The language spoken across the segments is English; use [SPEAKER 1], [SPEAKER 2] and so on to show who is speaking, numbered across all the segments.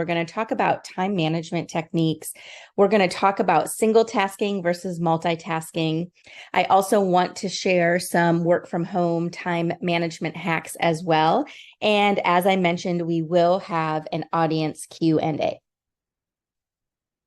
[SPEAKER 1] We're going to talk about time management techniques. We're going to talk about single tasking versus multitasking. I also want to share some work from home time management hacks as well. And as I mentioned, we will have an audience Q&A.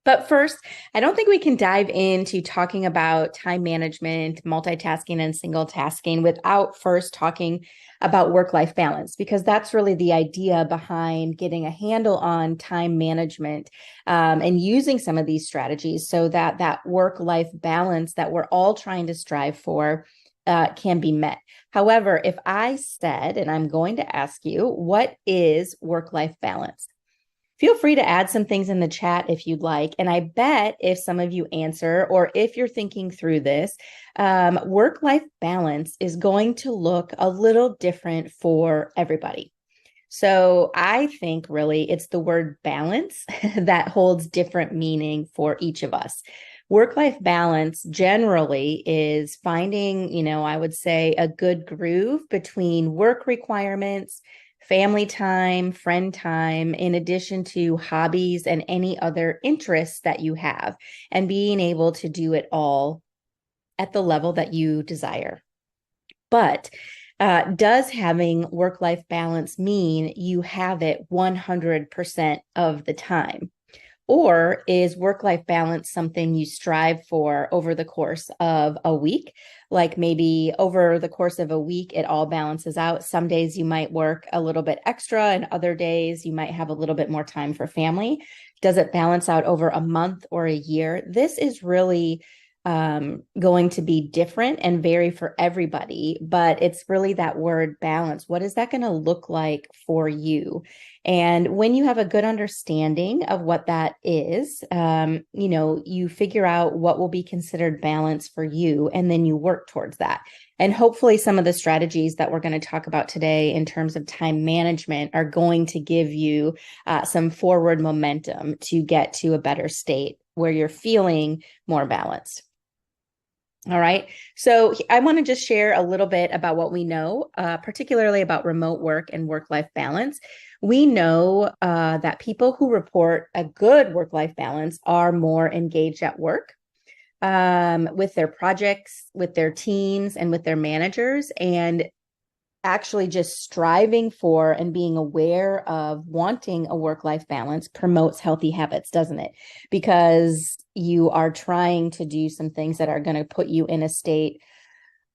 [SPEAKER 1] But first, I don't think we can dive into talking about time management, multitasking, and single tasking without first talking about work-life balance, because that's really the idea behind getting a handle on time management and using some of these strategies so that that work-life balance that we're all trying to strive for can be met. However, if I said, and I'm going to ask you, what is work-life balance? Feel free to add some things in the chat if you'd like. And I bet if some of you answer, or if you're thinking through this, work-life balance is going to look a little different for everybody. So I think really it's the word balance that holds different meaning for each of us. Work-life balance generally is finding, I would say a good groove between work requirements, family time, friend time, in addition to hobbies and any other interests that you have, and being able to do it all at the level that you desire. But does having work-life balance mean you have it 100% of the time? Or is work-life balance something you strive for over the course of a week? Like maybe over the course of a week, it all balances out. Some days you might work a little bit extra, and other days you might have a little bit more time for family. Does it balance out over a month or a year? This is really going to be different and vary for everybody, but it's really that word balance. What is that going to look like for you? And when you have a good understanding of what that is, you figure out what will be considered balance for you, and then you work towards that. And hopefully some of the strategies that we're going to talk about today in terms of time management are going to give you some forward momentum to get to a better state where you're feeling more balanced. All right. So I want to just share a little bit about what we know, particularly about remote work and work-life balance. We know that people who report a good work-life balance are more engaged at work with their projects, with their teams, and with their managers, and actually just striving for and being aware of wanting a work-life balance promotes healthy habits, doesn't it? Because you are trying to do some things that are going to put you in a state,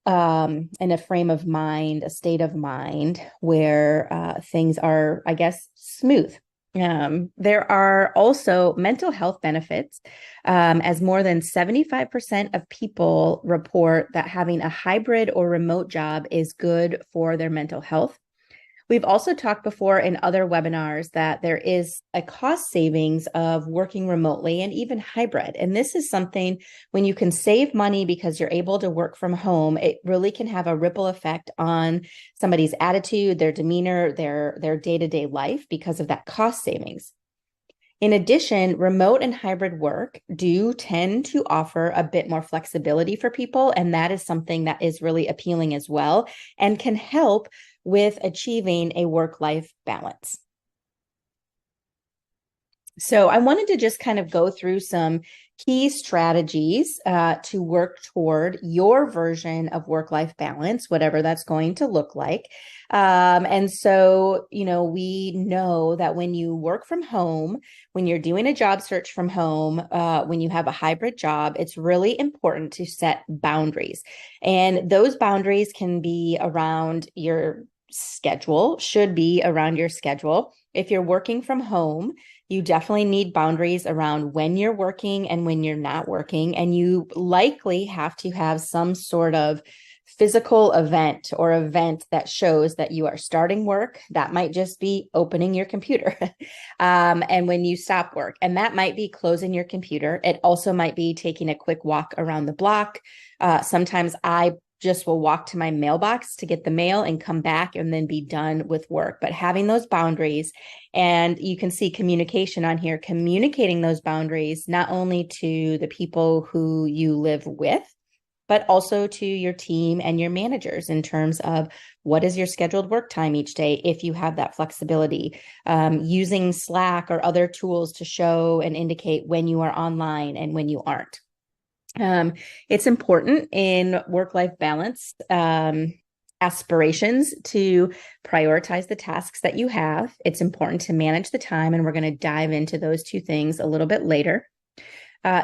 [SPEAKER 1] in a frame of mind, a state of mind where things are, I guess, smooth. There are also mental health benefits, as more than 75% of people report that having a hybrid or remote job is good for their mental health. We've also talked before in other webinars that there is a cost savings of working remotely and even hybrid. And this is something when you can save money because you're able to work from home, it really can have a ripple effect on somebody's attitude, their demeanor, their day-to-day life because of that cost savings. In addition, remote and hybrid work do tend to offer a bit more flexibility for people, and that is something that is really appealing as well and can help with achieving a work-life balance. So I wanted to just kind of go through some key strategies to work toward your version of work-life balance, whatever that's going to look like. And so, we know that when you work from home, when you're doing a job search from home, when you have a hybrid job, it's really important to set boundaries. And those boundaries can be around your schedule, should be around your schedule. If you're working from home, you definitely need boundaries around when you're working and when you're not working. And you likely have to have some sort of physical event or event that shows that you are starting work. That might just be opening your computer. And when you stop work, and that might be closing your computer. It also might be taking a quick walk around the block. Sometimes I just will walk to my mailbox to get the mail and come back and then be done with work. But having those boundaries, and you can see communication on here, communicating those boundaries, not only to the people who you live with, but also to your team and your managers in terms of What is your scheduled work time each day if you have that flexibility? Using Slack or other tools to show and indicate when you are online and when you aren't. It's important in work-life balance aspirations to prioritize the tasks that you have. It's important to manage the time, and we're going to dive into those two things a little bit later.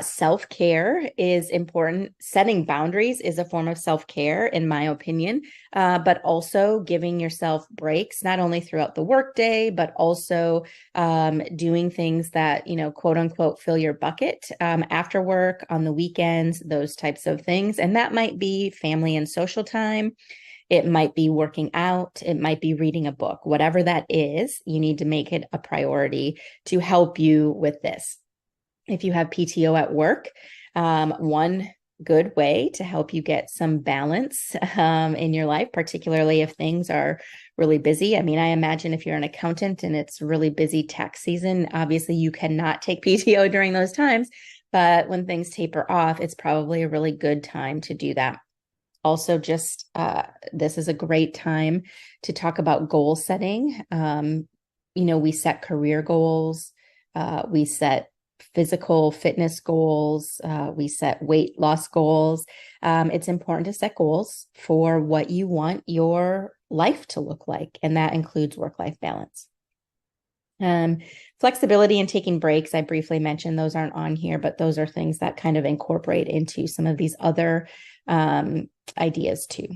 [SPEAKER 1] Self-care is important. Setting boundaries is a form of self-care, in my opinion, but also giving yourself breaks, not only throughout the workday, but also doing things that, quote unquote, fill your bucket after work, on the weekends, those types of things. And that might be family and social time. It might be working out. It might be reading a book. Whatever that is, you need to make it a priority to help you with this. If you have PTO at work, one good way to help you get some balance in your life, particularly if things are really busy. I mean, I imagine if you're an accountant and it's really busy tax season, obviously you cannot take PTO during those times. But when things taper off, it's probably a really good time to do that. Also, just this is a great time to talk about goal setting. We set career goals, we set physical fitness goals, we set weight loss goals. It's important to set goals for what you want your life to look like, and that includes work-life balance. Flexibility and taking breaks, I briefly mentioned, those aren't on here, but those are things that kind of incorporate into some of these other ideas too.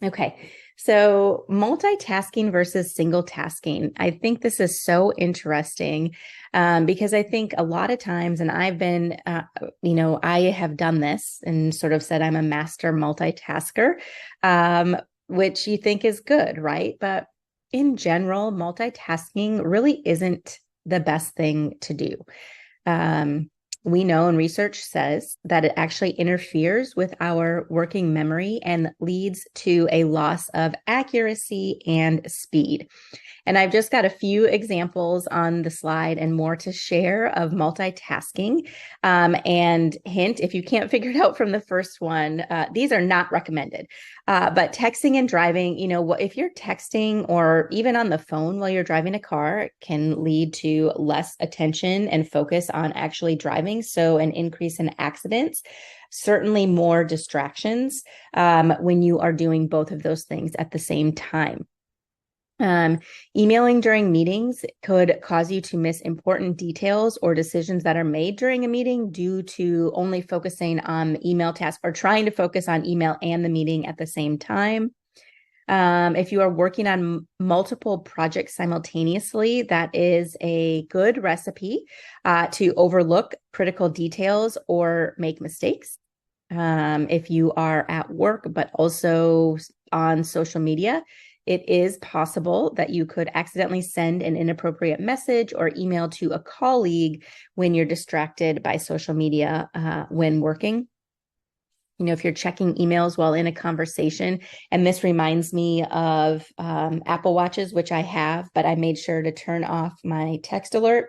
[SPEAKER 1] Okay, so multitasking versus single tasking. I think this is so interesting because I think a lot of times, and I've been, I have done this and sort of said I'm a master multitasker, which you think is good, right? But in general, multitasking really isn't the best thing to do. We know, and research says, that it actually interferes with our working memory and leads to a loss of accuracy and speed. And I've just got a few examples on the slide and more to share of multitasking. And hint, if you can't figure it out from the first one, these are not recommended. But texting and driving, if you're texting or even on the phone while you're driving a car, it can lead to less attention and focus on actually driving. So an increase in accidents, certainly more distractions when you are doing both of those things at the same time. Emailing during meetings could cause you to miss important details or decisions that are made during a meeting due to only focusing on the email task or trying to focus on email and the meeting at the same time. If you are working on multiple projects simultaneously, that is a good recipe to overlook critical details or make mistakes. If you are at work, but also on social media, it is possible that you could accidentally send an inappropriate message or email to a colleague when you're distracted by social media when working. If you're checking emails while in a conversation, and this reminds me of Apple Watches, which I have, but I made sure to turn off my text alert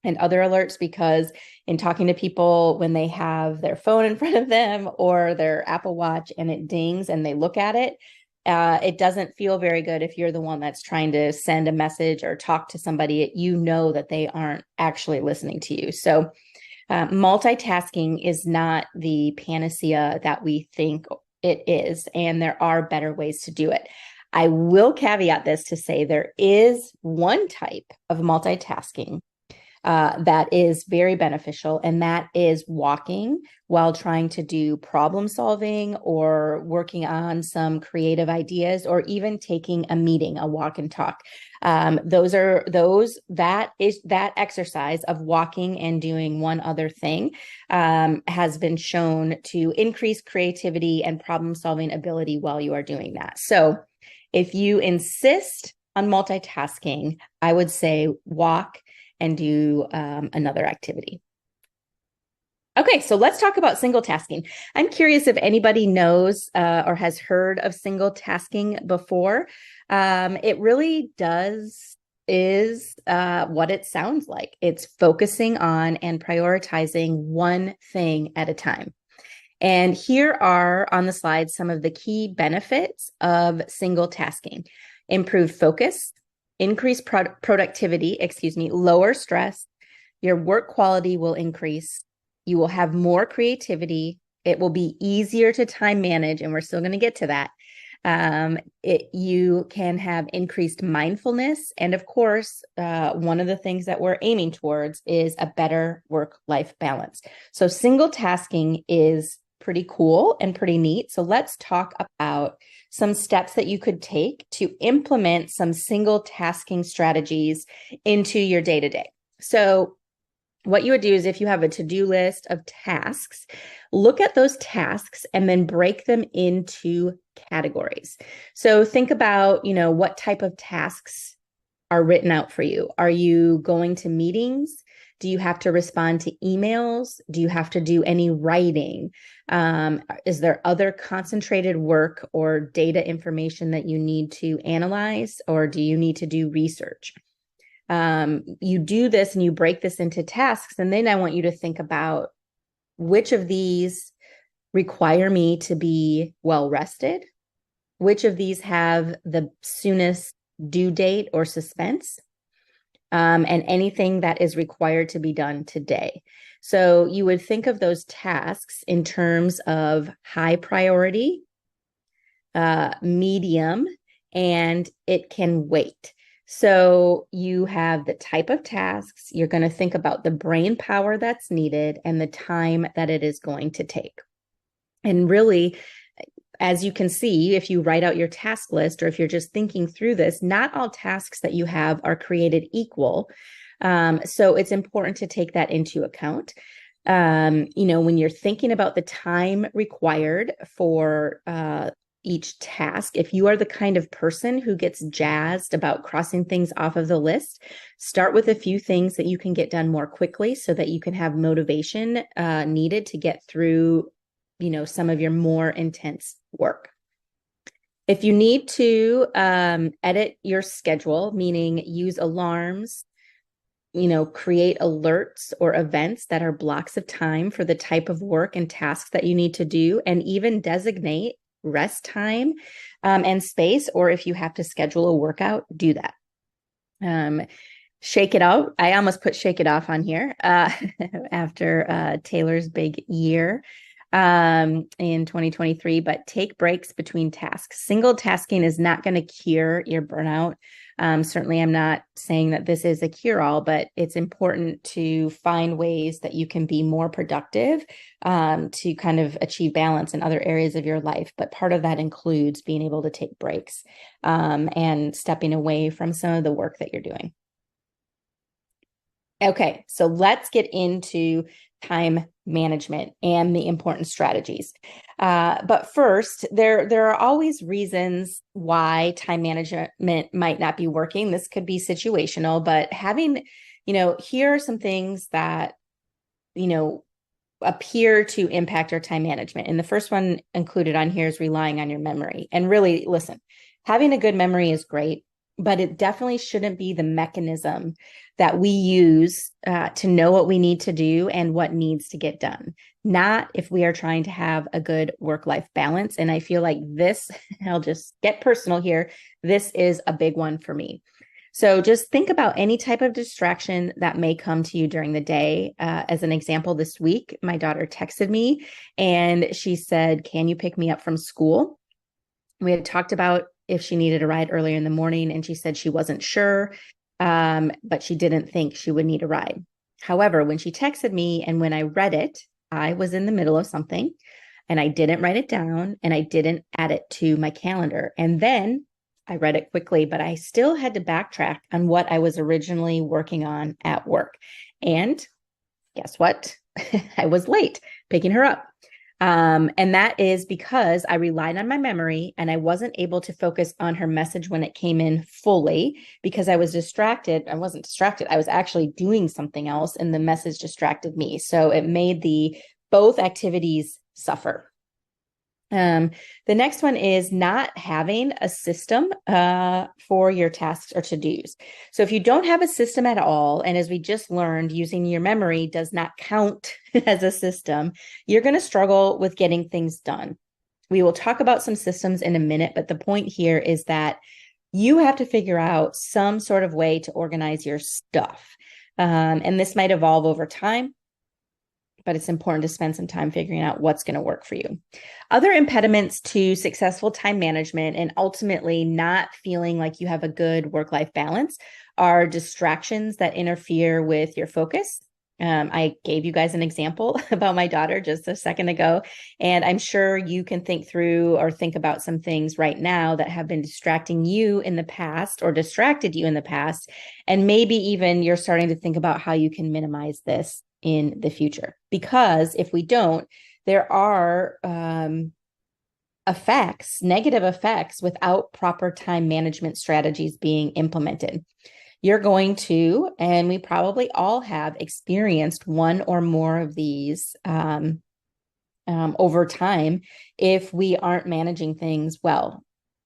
[SPEAKER 1] and other alerts, because in talking to people, when they have their phone in front of them or their Apple Watch and it dings and they look at it, it doesn't feel very good if you're the one that's trying to send a message or talk to somebody. That they aren't actually listening to you. So multitasking is not the panacea that we think it is, and there are better ways to do it. I will caveat this to say there is one type of multitasking that is very beneficial, and that is walking while trying to do problem solving or working on some creative ideas, or even taking a meeting, a walk and talk. That exercise of walking and doing one other thing has been shown to increase creativity and problem solving ability while you are doing that. So if you insist on multitasking, I would say walk and do another activity. Okay, so let's talk about single tasking. I'm curious if anybody knows or has heard of single tasking before. It really is what it sounds like. It's focusing on and prioritizing one thing at a time. And here are on the slide some of the key benefits of single tasking: improved focus, increased productivity, lower stress, your work quality will increase, you will have more creativity, it will be easier to time manage, and we're still going to get to that. You can have increased mindfulness. And of course, one of the things that we're aiming towards is a better work-life balance. So single tasking is pretty cool and pretty neat. So let's talk about some steps that you could take to implement some single tasking strategies into your day-to-day. So what you would do is, if you have a to-do list of tasks, look at those tasks and then break them into categories. So think about, what type of tasks are written out for you. Are you going to meetings? Do you have to respond to emails? Do you have to do any writing? Is there other concentrated work or data information that you need to analyze, or do you need to do research? You do this and you break this into tasks. And then I want you to think about which of these require me to be well rested, which of these have the soonest due date or suspense, and anything that is required to be done today. So you would think of those tasks in terms of high priority, medium, and it can wait. So you have the type of tasks, you're going to think about the brain power that's needed and the time that it is going to take. And really, as you can see, if you write out your task list, or if you're just thinking through this, not all tasks that you have are created equal. So it's important to take that into account. When you're thinking about the time required for each task, if you are the kind of person who gets jazzed about crossing things off of the list, start with a few things that you can get done more quickly so that you can have motivation needed to get through, some of your more intense work. If you need to edit your schedule, meaning use alarms, create alerts or events that are blocks of time for the type of work and tasks that you need to do, and even designate rest time and space, or if you have to schedule a workout, do that. Shake it out. I almost put shake it off on here after Taylor's big year in 2023, but take breaks between tasks. Single tasking is not going to cure your burnout. Certainly, I'm not saying that this is a cure-all, but it's important to find ways that you can be more productive to kind of achieve balance in other areas of your life. But part of that includes being able to take breaks and stepping away from some of the work that you're doing. Okay, so let's get into time management and the important strategies. But first, there are always reasons why time management might not be working. This could be situational, but having, here are some things that, appear to impact our time management. And the first one included on here is relying on your memory. And really, listen, having a good memory is great, but it definitely shouldn't be the mechanism that we use to know what we need to do and what needs to get done. Not if we are trying to have a good work-life balance. And I feel like this, I'll just get personal here, this is a big one for me. So just think about any type of distraction that may come to you during the day. As an example, this week, my daughter texted me and she said, "Can you pick me up from school?" We had talked about if she needed a ride earlier in the morning, and she said she wasn't sure, but she didn't think she would need a ride. However, when she texted me and when I read it, I was in the middle of something and I didn't write it down and I didn't add it to my calendar. And then I read it quickly, but I still had to backtrack on what I was originally working on at work. And guess what? I was late picking her up. And that is because I relied on my memory and I wasn't able to focus on her message when it came in fully because I was distracted. I wasn't distracted. I was actually doing something else and the message distracted me. So it made both activities suffer. The next one is not having a system for your tasks or to-dos. So if you don't have a system at all, and as we just learned, using your memory does not count as a system, you're going to struggle with getting things done. We will talk about some systems in a minute, but the point here is that you have to figure out some sort of way to organize your stuff. And this might evolve over time, but it's important to spend some time figuring out what's going to work for you. Other impediments to successful time management and ultimately not feeling like you have a good work-life balance are distractions that interfere with your focus. I gave you guys an example about my daughter just a second ago, and I'm sure you can think through or think about some things right now that have been distracting you in the past or distracted you in the past. And maybe even you're starting to think about how you can minimize this in the future. Because if we don't, there are negative effects without proper time management strategies being implemented. You're going to, and we probably all have experienced one or more of these over time if we aren't managing things well.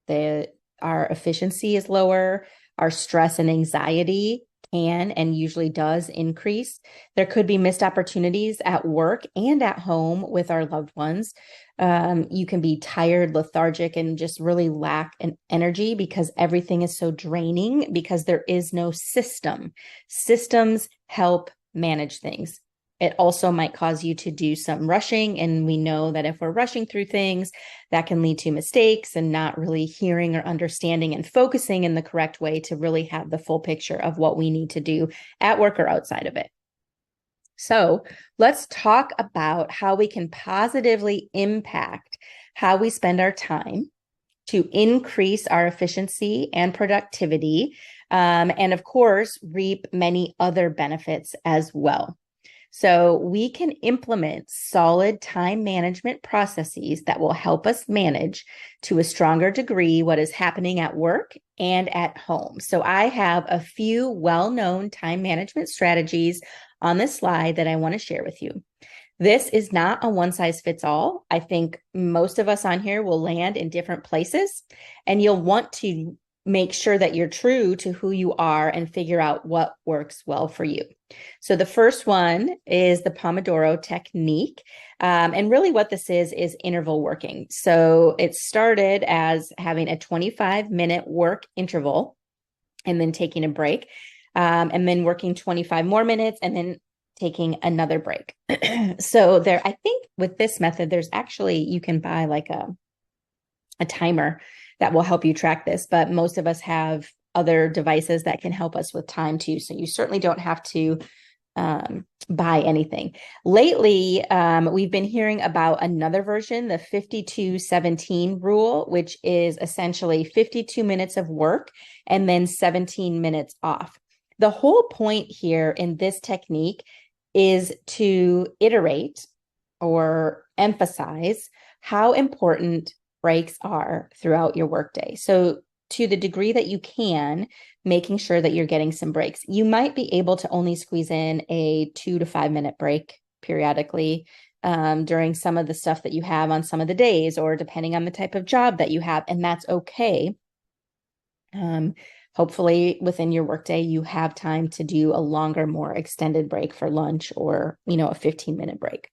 [SPEAKER 1] Our efficiency is lower, our stress and anxiety can and usually does increase. There could be missed opportunities at work and at home with our loved ones. You can be tired, lethargic, and just really lack an energy because everything is so draining because there is no system. Systems help manage things. It also might cause you to do some rushing. And we know that if we're rushing through things, that can lead to mistakes and not really hearing or understanding and focusing in the correct way to really have the full picture of what we need to do at work or outside of it. So let's talk about how we can positively impact how we spend our time to increase our efficiency and productivity, and of course, reap many other benefits as well. So we can implement solid time management processes that will help us manage to a stronger degree what is happening at work and at home. So I have a few well-known time management strategies on this slide that I want to share with you. This is not a one-size-fits-all. I think most of us on here will land in different places, and you'll want to make sure that you're true to who you are and figure out what works well for you. So the first one is the Pomodoro technique. And really what this is interval working. So it started as having a 25-minute work interval and then taking a break, and then working 25 more minutes and then taking another break. So there, I think with this method, there's actually, you can buy like a timer that will help you track this, but most of us have other devices that can help us with time too. So you certainly don't have to buy anything. Lately, we've been hearing about another version, the 52-17 rule, which is essentially 52 minutes of work and then 17 minutes off. The whole point here in this technique is to iterate or emphasize how important breaks are throughout your workday. So to the degree that you can, making sure that you're getting some breaks. You might be able to only squeeze in a 2 to 5 minute break periodically during some of the stuff that you have on some of the days, or depending on the type of job that you have, and that's okay. Hopefully within your workday, you have time to do a longer, more extended break for lunch or, a 15-minute break.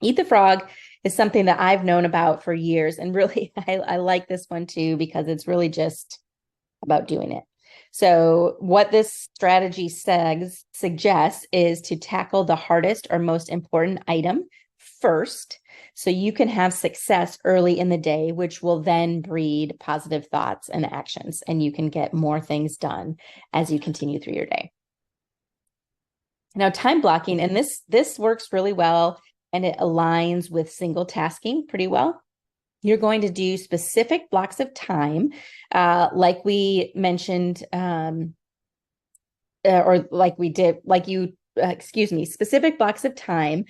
[SPEAKER 1] Eat the Frog is something that I've known about for years. And really, I like this one too, because it's really just about doing it. So what this strategy suggests is to tackle the hardest or most important item first, so you can have success early in the day, which will then breed positive thoughts and actions, and you can get more things done as you continue through your day. Now, time blocking, and this works really well, and it aligns with single tasking pretty well. You're going to do specific blocks of time, like we mentioned, specific blocks of time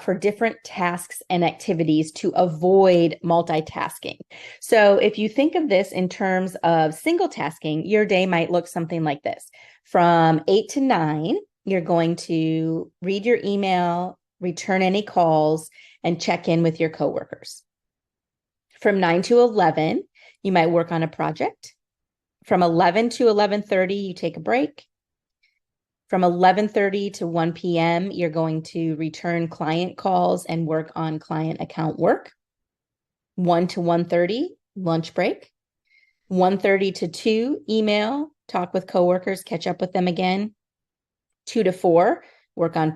[SPEAKER 1] for different tasks and activities to avoid multitasking. So if you think of this in terms of single tasking, your day might look something like this. From 8 to 9, you're going to read your email, return any calls, and check in with your coworkers. From 9 to 11, you might work on a project. From 11 to 11:30, you take a break. From 11:30 to 1 p.m., you're going to return client calls and work on client account work. 1 to 1:30, lunch break. 1:30 to 2, email, talk with coworkers, catch up with them again. 2 to 4, work on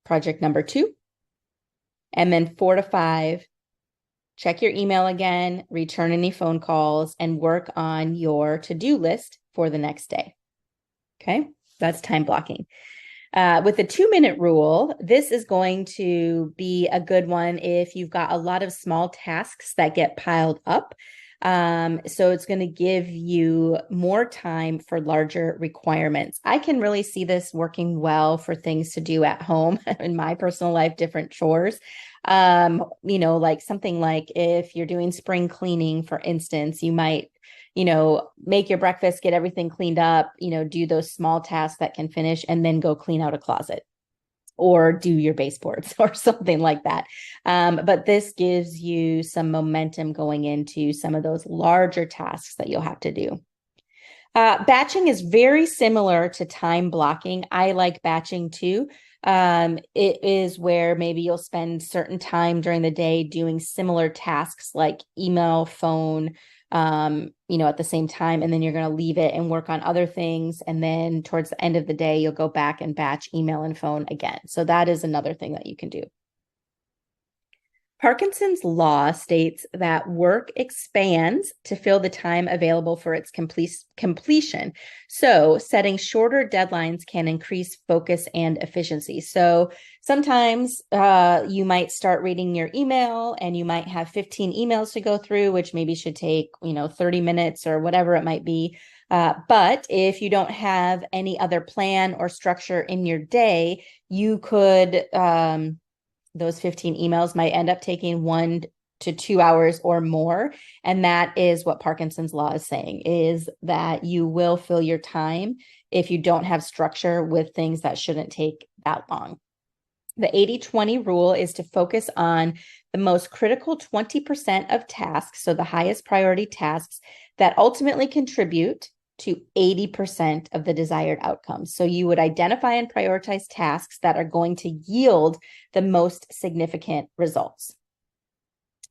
[SPEAKER 1] project number 2. And then 4 to 5, check your email again, return any phone calls, and work on your to-do list for the next day. Okay, that's time blocking. With the 2-minute rule, this is going to be a good one if you've got a lot of small tasks that get piled up. So it's going to give you more time for larger requirements. I can really see this working well for things to do at home in my personal life, different chores. Like something like if you're doing spring cleaning, for instance, you might make your breakfast, get everything cleaned up, do those small tasks that can finish, and then go clean out a closet or do your baseboards or something like that. But this gives you some momentum going into some of those larger tasks that you'll have to do. Batching is very similar to time blocking. I like batching too. It is where maybe you'll spend certain time during the day doing similar tasks like email, phone, at the same time, and then you're going to leave it and work on other things. And then towards the end of the day, you'll go back and batch email and phone again. So that is another thing that you can do. Parkinson's law states that work expands to fill the time available for its completion. So setting shorter deadlines can increase focus and efficiency. So sometimes you might start reading your email and you might have 15 emails to go through, which maybe should take, 30 minutes or whatever it might be. But if you don't have any other plan or structure in your day, you could those 15 emails might end up taking 1 to 2 hours or more. And that is what Parkinson's law is saying, is that you will fill your time if you don't have structure with things that shouldn't take that long. The 80-20 rule is to focus on the most critical 20% of tasks, so the highest priority tasks that ultimately contribute to 80% of the desired outcomes. So you would identify and prioritize tasks that are going to yield the most significant results.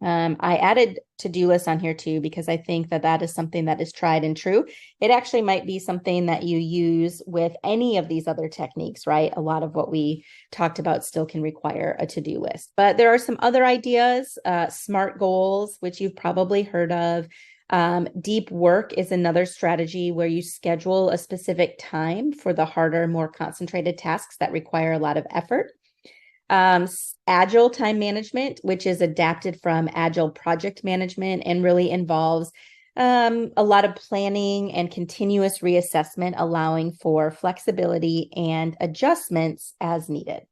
[SPEAKER 1] I added to-do lists on here too, because I think that is something that is tried and true. It actually might be something that you use with any of these other techniques, right? A lot of what we talked about still can require a to-do list. But there are some other ideas, SMART goals, which you've probably heard of. Deep work is another strategy where you schedule a specific time for the harder, more concentrated tasks that require a lot of effort. Agile time management, which is adapted from agile project management and really involves a lot of planning and continuous reassessment, allowing for flexibility and adjustments as needed.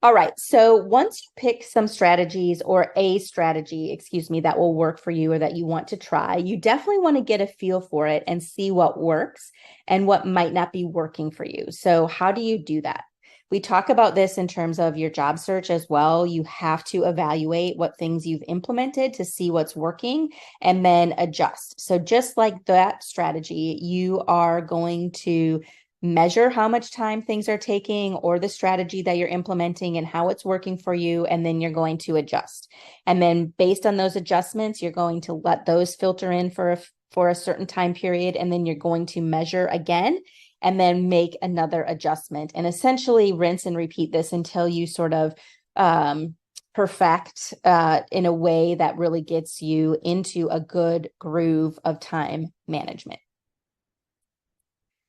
[SPEAKER 1] All right, so once you pick some strategies or a strategy, that will work for you or that you want to try, you definitely want to get a feel for it and see what works and what might not be working for you. So how do you do that? We talk about this in terms of your job search as well. You have to evaluate what things you've implemented to see what's working and then adjust. So just like that strategy, you are going to measure how much time things are taking or the strategy that you're implementing and how it's working for you. And then you're going to adjust. And then based on those adjustments, you're going to let those filter in for a certain time period. And then you're going to measure again and then make another adjustment and essentially rinse and repeat this until you sort of perfect in a way that really gets you into a good groove of time management.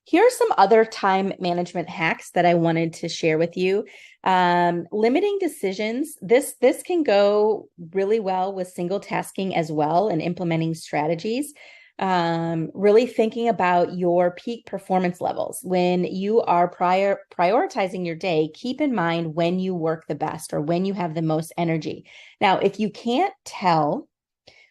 [SPEAKER 1] Here are some other time management hacks that I wanted to share with you. Limiting decisions. This can go really well with single tasking as well and implementing strategies. Really thinking about your peak performance levels. When you are prioritizing your day, keep in mind when you work the best or when you have the most energy. Now, if you can't tell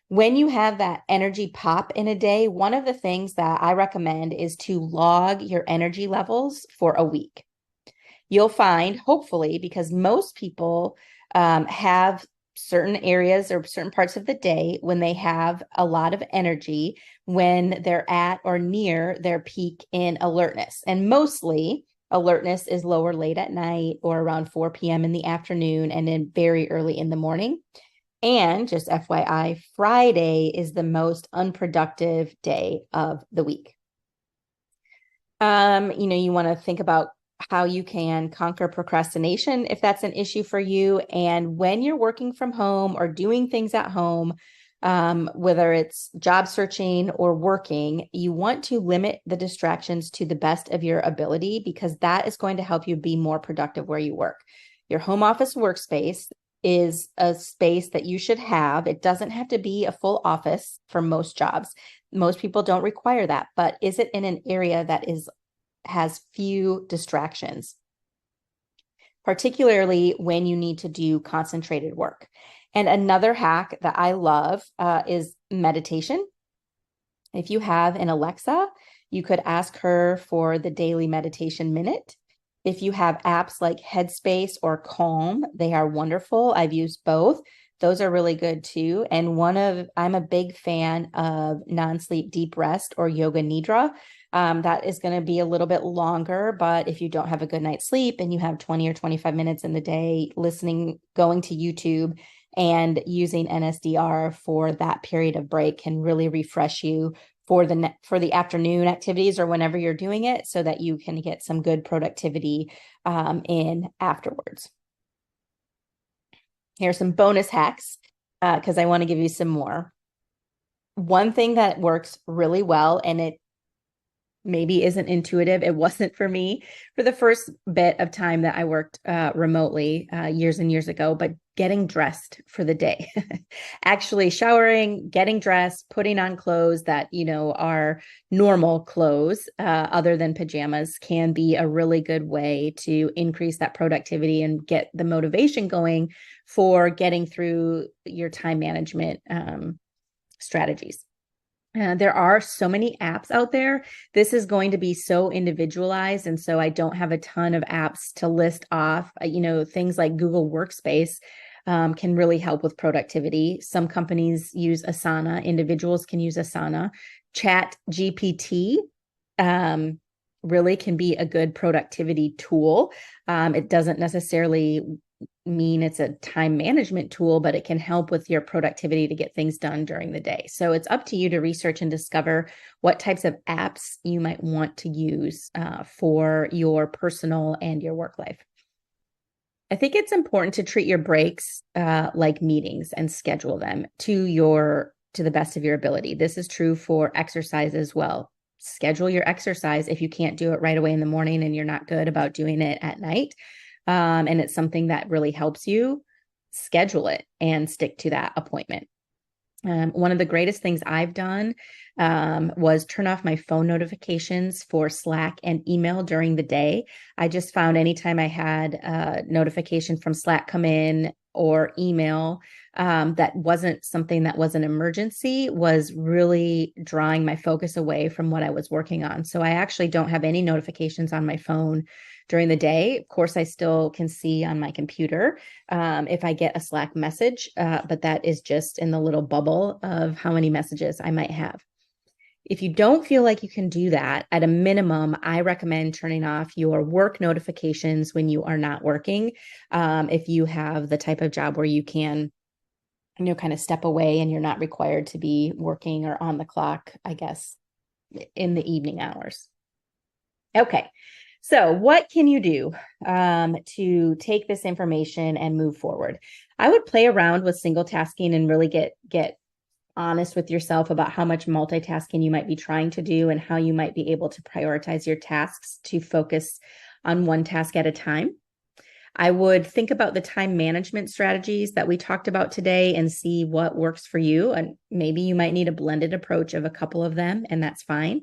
[SPEAKER 1] when you have that energy pop in a day, one of the things that I recommend is to log your energy levels for a week. You'll find, hopefully, because most people have certain areas or certain parts of the day when they have a lot of energy, when they're at or near their peak in alertness. And mostly alertness is lower late at night or around 4 p.m. in the afternoon and then very early in the morning. And just FYI, Friday is the most unproductive day of the week. You want to think about how you can conquer procrastination if that's an issue for you. And when you're working from home or doing things at home, whether it's job searching or working, you want to limit the distractions to the best of your ability, because that is going to help you be more productive where you work. Your home office workspace is a space that you should have. It doesn't have to be a full office for most jobs. Most people don't require that, but is it in an area that has few distractions, particularly when you need to do concentrated work? And another hack that I love is meditation. If you have an Alexa, you could ask her for the daily meditation minute. If you have apps like Headspace or Calm, they are wonderful. I've used both. Those are really good too. And I'm a big fan of non-sleep deep rest or yoga nidra. That is going to be a little bit longer, but if you don't have a good night's sleep and you have 20 or 25 minutes in the day, going to YouTube and using NSDR for that period of break can really refresh you for the afternoon activities or whenever you're doing it, so that you can get some good productivity in afterwards. Here's some bonus hacks because I want to give you some more. One thing that works really well, and it maybe isn't intuitive, it wasn't for me for the first bit of time that I worked remotely years and years ago, but getting dressed for the day. Actually showering, getting dressed, putting on clothes that, are normal clothes other than pajamas can be a really good way to increase that productivity and get the motivation going for getting through your time management strategies. There are so many apps out there. This is going to be so individualized. And so I don't have a ton of apps to list off. Things like Google Workspace can really help with productivity. Some companies use Asana. Individuals can use Asana. Chat GPT really can be a good productivity tool. It doesn't necessarily mean it's a time management tool, but it can help with your productivity to get things done during the day. So it's up to you to research and discover what types of apps you might want to use for your personal and your work life. I think it's important to treat your breaks like meetings and schedule them to the best of your ability. This is true for exercise as well. Schedule your exercise if you can't do it right away in the morning and you're not good about doing it at night. And it's something that really helps you, schedule it and stick to that appointment. One of the greatest things I've done was turn off my phone notifications for Slack and email during the day. I just found anytime I had a notification from Slack come in or email that wasn't something that was an emergency was really drawing my focus away from what I was working on. So I actually don't have any notifications on my phone during the day. Of course, I still can see on my computer if I get a Slack message, but that is just in the little bubble of how many messages I might have. If you don't feel like you can do that, at a minimum, I recommend turning off your work notifications when you are not working. If you have the type of job where you can, kind of step away and you're not required to be working or on the clock, I guess, in the evening hours. Okay. So what can you do to take this information and move forward? I would play around with single tasking and really get honest with yourself about how much multitasking you might be trying to do and how you might be able to prioritize your tasks to focus on one task at a time. I would think about the time management strategies that we talked about today and see what works for you. And maybe you might need a blended approach of a couple of them, and that's fine.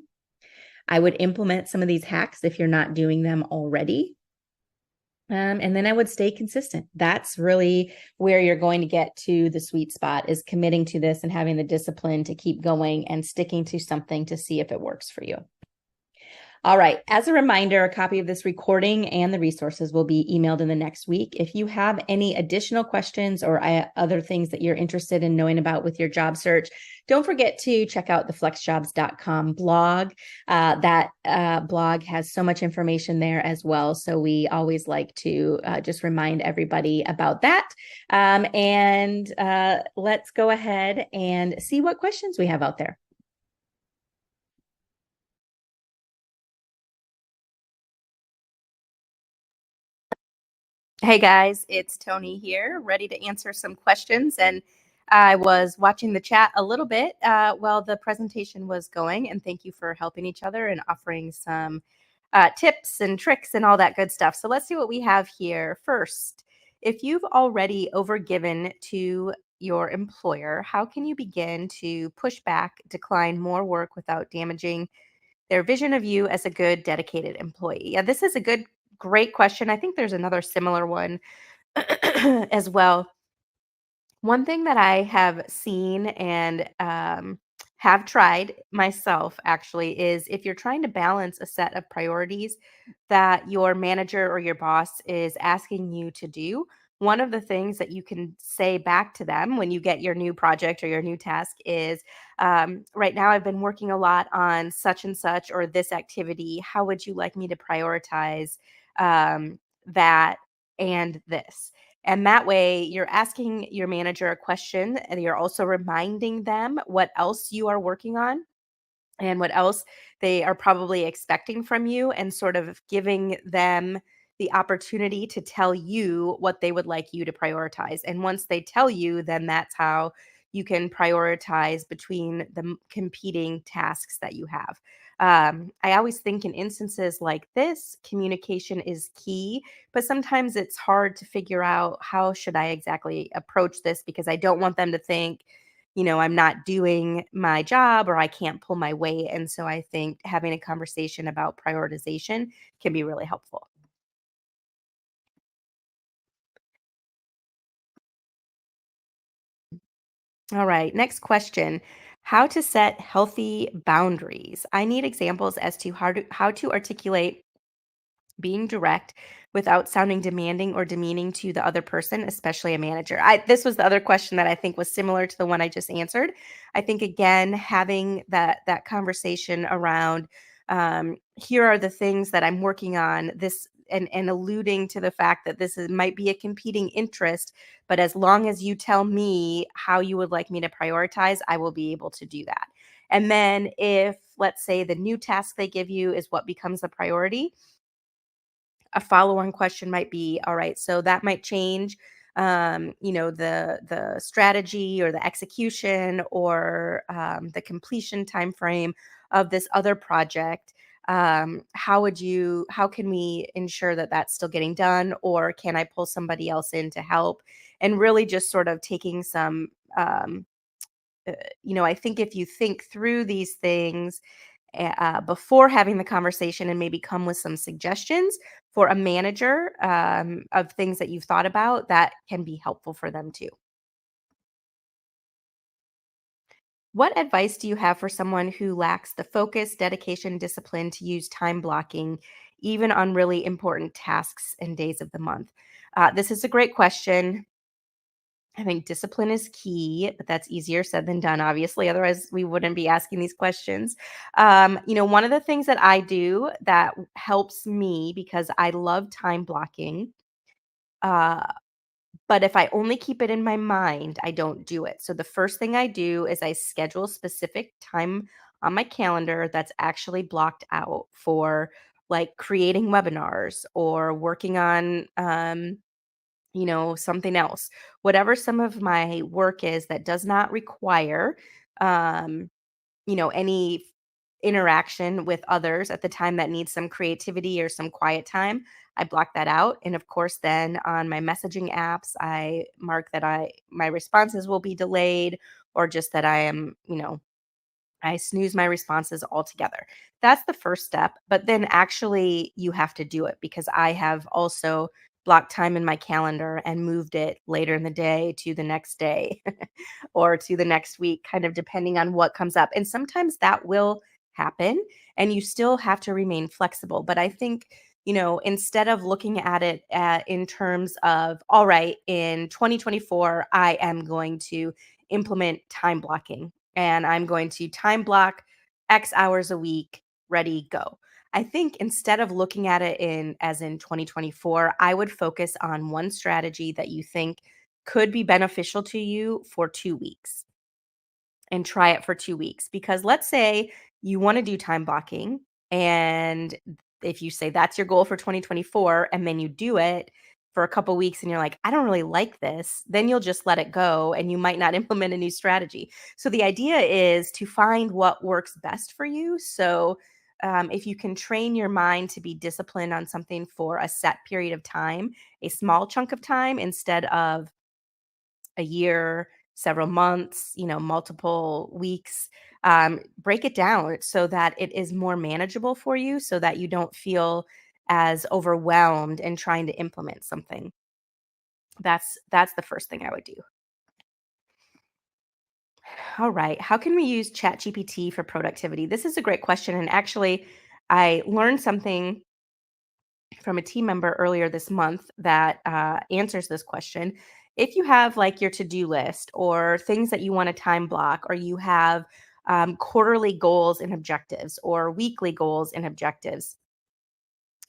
[SPEAKER 1] I would implement some of these hacks if you're not doing them already. And then I would stay consistent. That's really where you're going to get to the sweet spot, is committing to this and having the discipline to keep going and sticking to something to see if it works for you. All right. As a reminder, a copy of this recording and the resources will be emailed in the next week. If you have any additional questions or other things that you're interested in knowing about with your job search, don't forget to check out the flexjobs.com blog. That blog has so much information there as well. So we always like to just remind everybody about that. And let's go ahead and see what questions we have out there. Hey guys, it's Tony here, ready to answer some questions. And I was watching the chat a little bit while the presentation was going. And thank you for helping each other and offering some tips and tricks and all that good stuff. So let's see what we have here. First, if you've already overgiven to your employer, how can you begin to push back, decline more work without damaging their vision of you as a good, dedicated employee? Yeah, this is a great question. I think there's another similar one as well. One thing that I have seen and have tried myself actually is if you're trying to balance a set of priorities that your manager or your boss is asking you to do, one of the things that you can say back to them when you get your new project or your new task is, right now I've been working a lot on such and such or this activity. How would you like me to prioritize that and this? And that way, you're asking your manager a question and you're also reminding them what else you are working on and what else they are probably expecting from you, and sort of giving them the opportunity to tell you what they would like you to prioritize. And once they tell you, then that's how you can prioritize between the competing tasks that you have. I always think in instances like this, communication is key, but sometimes it's hard to figure out how should I exactly approach this because I don't want them to think, I'm not doing my job or I can't pull my weight. And so I think having a conversation about prioritization can be really helpful. All right, next question. How to set healthy boundaries. I need examples as to how to articulate being direct without sounding demanding or demeaning to the other person, especially a manager. This was the other question that I think was similar to the one I just answered. I think again having that conversation around, here are the things that I'm working on, this and alluding to the fact that might be a competing interest, but as long as you tell me how you would like me to prioritize, I will be able to do that. And then if, let's say, the new task they give you is what becomes the priority, a follow-on question might be, all right, so that might change, the strategy or the execution or the completion time frame of this other project. How can we ensure that that's still getting done, or can I pull somebody else in to help? And really just sort of taking some, I think if you think through these things before having the conversation and maybe come with some suggestions for a manager, of things that you've thought about, that can be helpful for them too. What advice do you have for someone who lacks the focus, dedication, discipline to use time blocking, even on really important tasks and days of the month? This is a great question. I think discipline is key, but that's easier said than done, obviously. Otherwise, we wouldn't be asking these questions. One of the things that I do that helps me because I love time blocking, uh, but if I only keep it in my mind, I don't do it. So the first thing I do is I schedule specific time on my calendar that's actually blocked out for like creating webinars or working on something else. Whatever some of my work is that does not require, um, any interaction with others at the time that needs some creativity or some quiet time, I block that out. And of course, then on my messaging apps, I mark that my responses will be delayed or just that I snooze my responses altogether. That's the first step, but then actually you have to do it because I have also blocked time in my calendar and moved it later in the day to the next day or to the next week, kind of depending on what comes up. And sometimes that will happen, and you still have to remain flexible. But I think, instead of looking at it in terms of, all right, in 2024, I am going to implement time blocking and I'm going to time block X hours a week, ready, go. I think instead of looking at it in 2024, I would focus on one strategy that you think could be beneficial to you for 2 weeks and try it for 2 weeks. Because let's say you want to do time blocking, and if you say that's your goal for 2024 and then you do it for a couple weeks and you're like, I don't really like this, then you'll just let it go and you might not implement a new strategy. So the idea is to find what works best for you. So if you can train your mind to be disciplined on something for a set period of time, a small chunk of time instead of a year, several months, multiple weeks. Break it down so that it is more manageable for you so that you don't feel as overwhelmed in trying to implement something. That's the first thing I would do. All right. How can we use Chat GPT for productivity? This is a great question. And actually, I learned something from a team member earlier this month that answers this question. If you have like your to do list or things that you want to time block, or you have quarterly goals and objectives or weekly goals and objectives,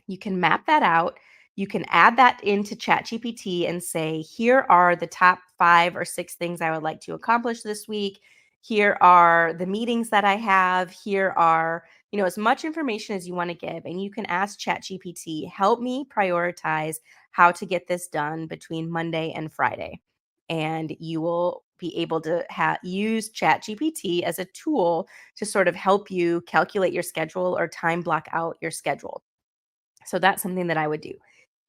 [SPEAKER 1] you can map that out. You can add that into ChatGPT and say, here are the top 5 or 6 things I would like to accomplish this week. Here are the meetings that I have. Here are, as much information as you want to give. And you can ask ChatGPT, help me prioritize how to get this done between Monday and Friday. And you will be able to use ChatGPT as a tool to sort of help you calculate your schedule or time block out your schedule. So that's something that I would do.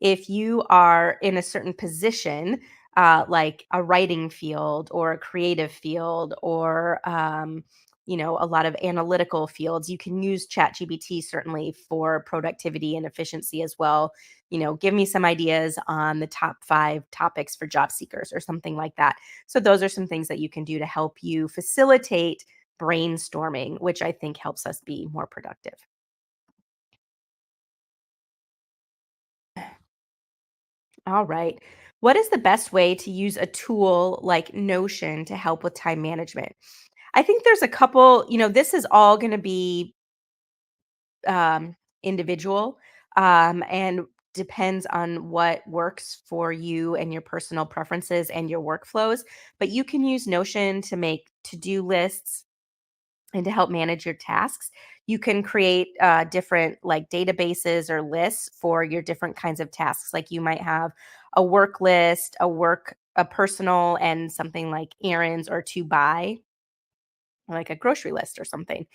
[SPEAKER 1] If you are in a certain position, like a writing field or a creative field or, a lot of analytical fields, you can use ChatGPT certainly for productivity and efficiency as well. Give me some ideas on the top 5 topics for job seekers or something like that. So those are some things that you can do to help you facilitate brainstorming, which I think helps us be more productive. All right. What is the best way to use a tool like Notion to help with time management? I think there's a couple, this is all going to be individual, and depends on what works for you and your personal preferences and your workflows. But you can use Notion to make to do lists and to help manage your tasks. You can create different like databases or lists for your different kinds of tasks. Like you might have a work list, a personal, and something like errands or to buy, like a grocery list or something.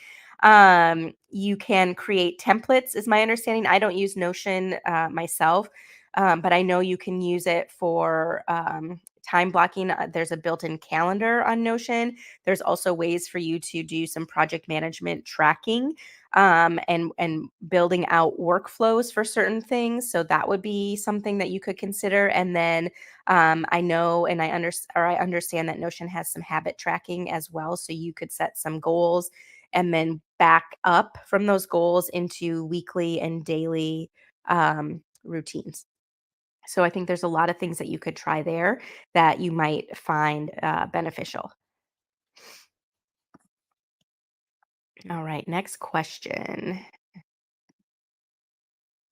[SPEAKER 1] You can create templates, is my understanding. I don't use Notion myself, but I know you can use it for time blocking. There's a built-in calendar on Notion. There's also ways for you to do some project management tracking, and building out workflows for certain things. So that would be something that you could consider. And then I know and I understand that Notion has some habit tracking as well. So you could set some goals and then back up from those goals into weekly and daily routines. So I think there's a lot of things that you could try there that you might find beneficial. All right, next question.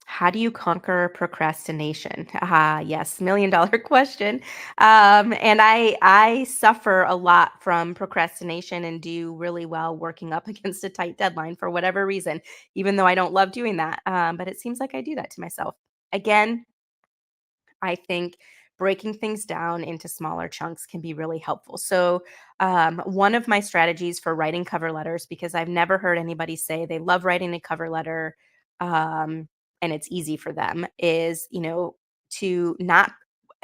[SPEAKER 1] How do you conquer procrastination? Ah, yes, $1,000,000 question. And I suffer a lot from procrastination and do really well working up against a tight deadline for whatever reason, even though I don't love doing that. But it seems like I do that to myself. Again, I think breaking things down into smaller chunks can be really helpful. So, one of my strategies for writing cover letters, because I've never heard anybody say they love writing a cover letter, and it's easy for them, is, to not.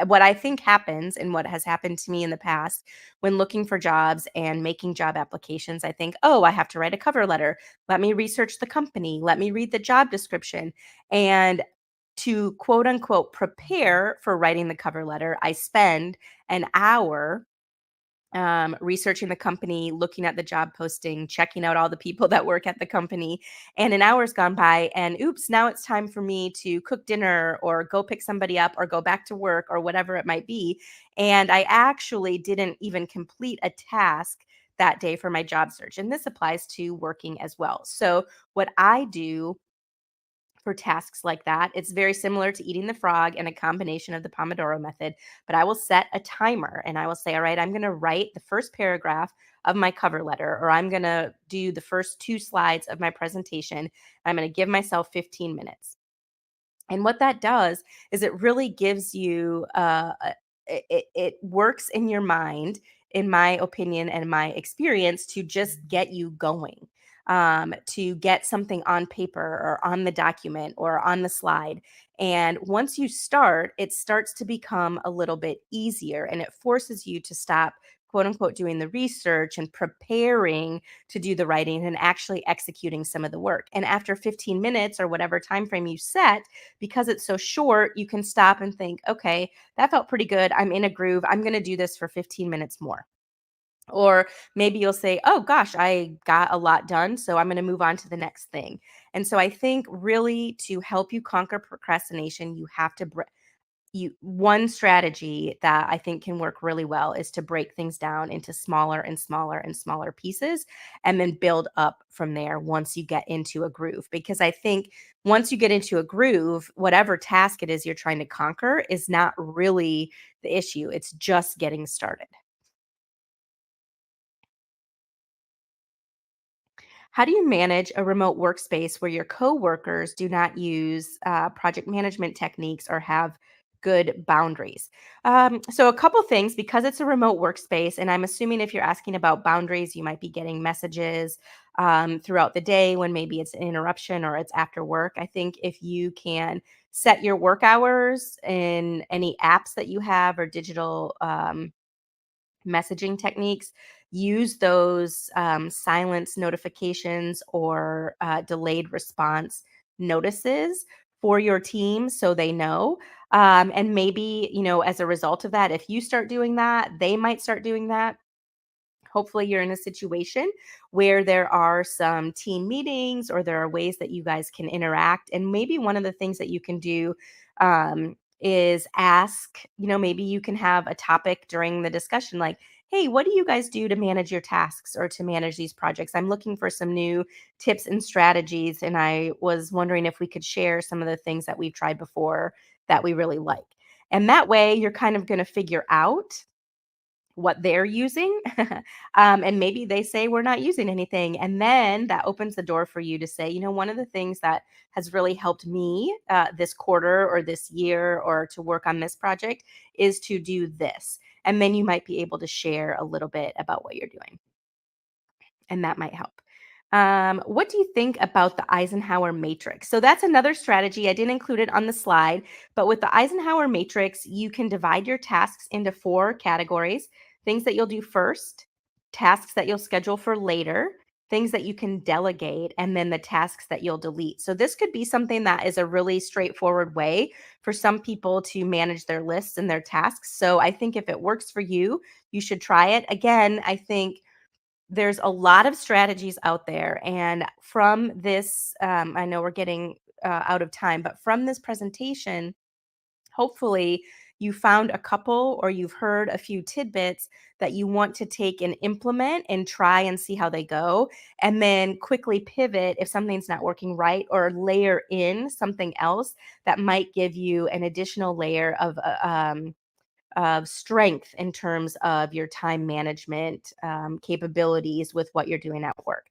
[SPEAKER 1] What I think happens and what has happened to me in the past when looking for jobs and making job applications, I think, oh, I have to write a cover letter. Let me research the company. Let me read the job description. And to quote unquote prepare for writing the cover letter, I spend an hour researching the company, looking at the job posting, checking out all the people that work at the company. And an hour's gone by, and oops, now it's time for me to cook dinner or go pick somebody up or go back to work or whatever it might be. And I actually didn't even complete a task that day for my job search. And this applies to working as well. So, what I do for tasks like that. It's very similar to eating the frog and a combination of the Pomodoro method, but I will set a timer and I will say, all right, I'm going to write the first paragraph of my cover letter, or I'm going to do the first two slides of my presentation. I'm going to give myself 15 minutes. And what that does is it really gives you it works in your mind, in my opinion and my experience, to just get you going, to get something on paper or on the document or on the slide. And once you start, it starts to become a little bit easier and it forces you to stop, quote unquote, doing the research and preparing to do the writing and actually executing some of the work. And after 15 minutes or whatever time frame you set, because it's so short, you can stop and think, okay, that felt pretty good. I'm in a groove. I'm going to do this for 15 minutes more. Or maybe you'll say, oh gosh, I got a lot done. So I'm going to move on to the next thing. And so I think really to help you conquer procrastination, you have to one strategy that I think can work really well is to break things down into smaller and smaller and smaller pieces and then build up from there once you get into a groove. Because I think once you get into a groove, whatever task it is you're trying to conquer is not really the issue. It's just getting started. How do you manage a remote workspace where your coworkers do not use project management techniques or have good boundaries? So, a couple things because it's a remote workspace, and I'm assuming if you're asking about boundaries, you might be getting messages throughout the day when maybe it's an interruption or it's after work. I think if you can set your work hours in any apps that you have or digital messaging techniques, use those silence notifications or delayed response notices for your team so they know. And maybe, as a result of that, if you start doing that, they might start doing that. Hopefully, you're in a situation where there are some team meetings or there are ways that you guys can interact. And maybe one of the things that you can do is ask, maybe you can have a topic during the discussion like, hey, what do you guys do to manage your tasks or to manage these projects? I'm looking for some new tips and strategies. And I was wondering if we could share some of the things that we've tried before that we really like. And that way, you're kind of going to figure out what they're using. And maybe they say we're not using anything. And then that opens the door for you to say, one of the things that has really helped me this quarter or this year or to work on this project is to do this. And then you might be able to share a little bit about what you're doing and that might help. What do you think about the Eisenhower matrix? So that's another strategy. I didn't include it on the slide, but with the Eisenhower matrix, you can divide your tasks into 4 categories: things that you'll do first, tasks that you'll schedule for later, things that you can delegate, and then the tasks that you'll delete. So this could be something that is a really straightforward way for some people to manage their lists and their tasks. So I think if it works for you, you should try it. Again, I think there's a lot of strategies out there. And from this, I know we're getting out of time, but from this presentation, hopefully you found a couple or you've heard a few tidbits that you want to take and implement and try and see how they go. And then quickly pivot if something's not working right or layer in something else that might give you an additional layer of strength in terms of your time management capabilities with what you're doing at work.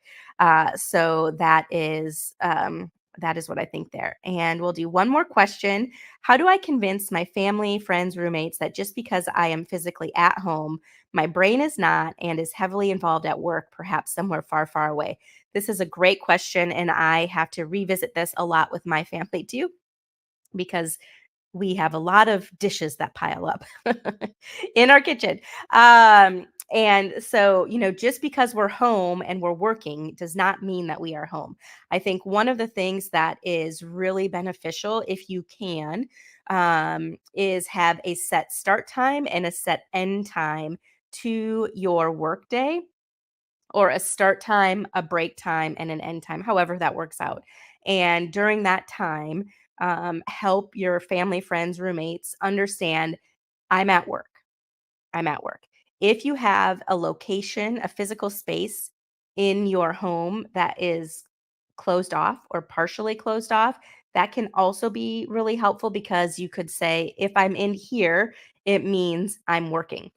[SPEAKER 1] So that is what I think there. And we'll do one more question. How do I convince my family, friends, roommates that just because I am physically at home, my brain is not and is heavily involved at work, perhaps somewhere far, far away? This is a great question, and I have to revisit this a lot with my family too, because we have a lot of dishes that pile up in our kitchen. And so, just because we're home and we're working does not mean that we are home. I think one of the things that is really beneficial, if you can, is have a set start time and a set end time to your workday, or a start time, a break time, and an end time, however that works out. And during that time, help your family, friends, roommates understand I'm at work. I'm at work. If you have a location, a physical space in your home that is closed off or partially closed off, that can also be really helpful, because you could say, if I'm in here, it means I'm working.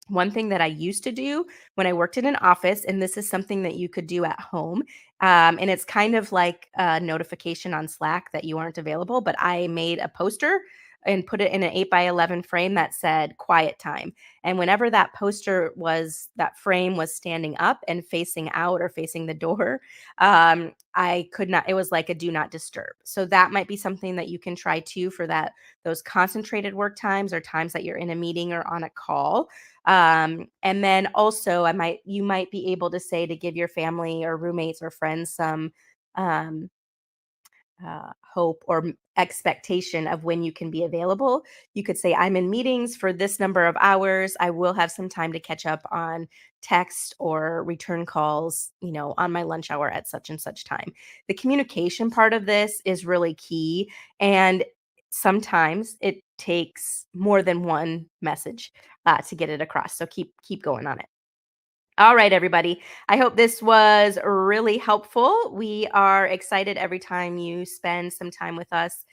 [SPEAKER 1] One thing that I used to do when I worked in an office, and this is something that you could do at home, and it's kind of like a notification on Slack that you aren't available, but I made a poster and put it in an 8 by 11 frame that said quiet time. And whenever that frame was standing up and facing out or facing the door, I could not, it was like a do not disturb. So that might be something that you can try too, for those concentrated work times, or times that you're in a meeting or on a call. And then also you might be able to say, to give your family or roommates or friends some um, hope or expectation of when you can be available. You could say, I'm in meetings for this number of hours. I will have some time to catch up on text or return calls, on my lunch hour at such and such time. The communication part of this is really key. And sometimes it takes more than one message to get it across. So keep going on it. All right, everybody. I hope this was really helpful. We are excited every time you spend some time with us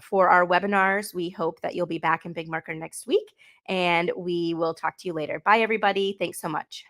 [SPEAKER 1] for our webinars. We hope that you'll be back in Big Marker next week, and we will talk to you later. Bye, everybody. Thanks so much.